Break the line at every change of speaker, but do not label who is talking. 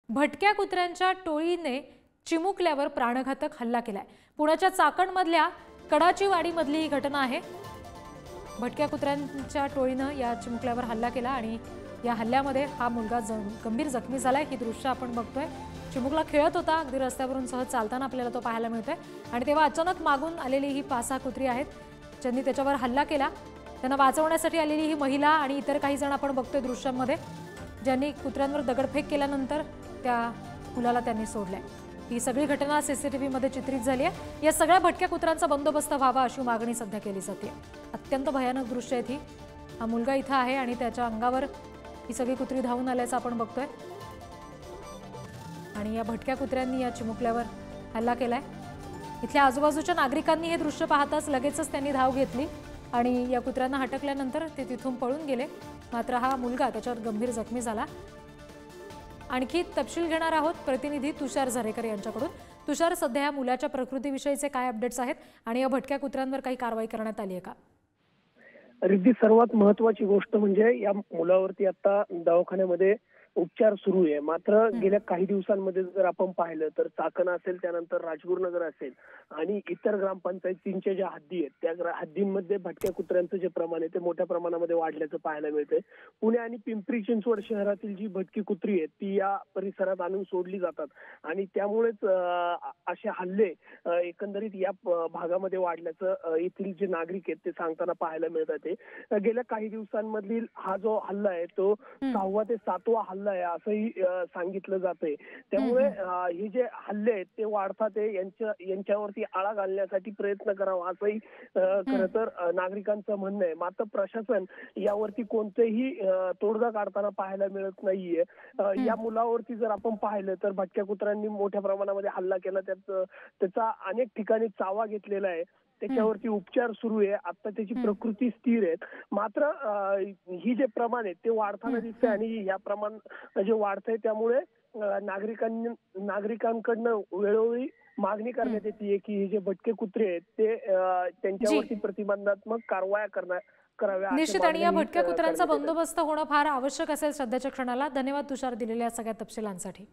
भटक्या कुत्र्यांच्या टोळीने चिमुकल्यावर प्राणघातक हल्ला केलाय। पुण्याच्या चाकणमधल्या कडाचीवाडीमधली ही घटना आहे। भटक्या कुत्र्यांच्या टोळीने या चिमुकल्यावर हल्ला केला आणि या हल्ल्यामध्ये हा मुलगा गंभीर जखमी झालाय। ही दृश्य आपण बघतोय। चिमुकला खेळत होता, अगदी रस्त्यावरून सहज चालताना आपल्याला तो पाहायला मिळतोय आणि तेव्हा अचानक मागून आलेली ही 5-6 कुत्री आहेत, ज्यांनी त्याच्यावर हल्ला केला। त्यांना वाचवण्यासाठी आलेली ही महिला आणि इतर काही जण आपण बघतोय दृश्यांमध्ये, ज्यांनी कुत्र्यांवर दगडफेक केल्यानंतर त्या मुलाला त्यांनी सोडलंय। ही सगळी घटना सीसीटीव्ही मध्ये चित्रित झाली आहे। या सगळ्या भटक्या कुत्र्यांचा बंदोबस्त व्हावा अशी मागणी सध्या केली जाते। अत्यंत भयानक दृश्य आहे। हा मुलगा इथं आहे आणि त्याच्या अंगावर ही सगळी कुत्री धावून आल्याचं आपण बघतोय आणि या भटक्या कुत्र्यांनी या चिमुकल्यावर हल्ला केलाय। इथल्या आजूबाजूच्या नागरिकांनी हे दृश्य पाहताच लगेचच त्यांनी धाव घेतली आणि या कुत्र्यांना हटकल्यानंतर ते तिथून पळून गेले। मात्र हा मुलगा त्याच्यावर गंभीर जखमी झाला। आणखी तपशील घेणार आहोत प्रतिनिधी तुषार झरेकर यांच्याकडून। तुषार, सध्या या मुलाच्या प्रकृतीविषयीचे काय अपडेट्स आहेत आणि या भटक्या कुत्र्यांवर काही कारवाई करण्यात आली आहे का?
रिद्धी, सर्वात महत्त्वाची गोष्ट म्हणजे या मुलावरती आता दवाखान्यामध्ये उपचार सुरू आहे। मात्र गेल्या काही दिवसांमध्ये जर आपण पाहिलं तर चाकण असेल, त्यानंतर राजगुरुनगर असेल आणि इतर ग्रामपंचायतींच्या ज्या हद्दी आहेत त्या हद्दींमध्ये भटक्या कुत्र्यांचं जे प्रमाण आहे ते मोठ्या प्रमाणामध्ये वाढल्याचं पाहायला मिळतंय। पुणे आणि पिंपरी चिंचवड शहरातील जी भटकी कुत्री आहेत ती या परिसरात आणून सोडली जातात आणि त्यामुळेच असे हल्ले एकंदरीत या भागामध्ये वाढल्याचं येथील जे नागरिक आहेत ते सांगताना पाहायला मिळतात। गेल्या काही दिवसांमधील हा जो हल्ला आहे तो 6वा ते 7वा हल्ला आहे असंही सांगितलं जातंय। त्यामुळे हे जे हल्ले आहेत ते वाढतात, यांच्यावरती आळा घालण्यासाठी प्रयत्न करावा असंही खरं तर नागरिकांचं म्हणणं आहे। मात्र प्रशासन यावरती कोणतेही तोडगा काढताना पाहायला मिळत नाहीये। या मुलावरती जर आपण पाहिलं तर भटक्या कुत्र्यांनी मोठ्या प्रमाणामध्ये हल्ला केला, त्याचा अनेक ठिकाणी चावा घेतलेला आहे। त्याच्यावरती उपचार सुरू आहे। आता त्याची प्रकृती स्थिर आहे। मात्र ही जे प्रमाण आहे ते वाढताना दिसते आणि या प्रमाण जे वाढतंय त्यामुळे नागरिकांकडनं वेळोवेळी मागणी करण्यात येते की हे जे भटके कुत्रे आहेत ते त्यांच्यावरती प्रतिबंधात्मक कारवाया कराव्या।
निश्चित, आणि या भटक्या कुत्र्यांचा बंदोबस्त होणं फार आवश्यक असेल सध्याच्या क्षणाला। धन्यवाद तुषार दिलेल्या सगळ्या तपशिलांसाठी।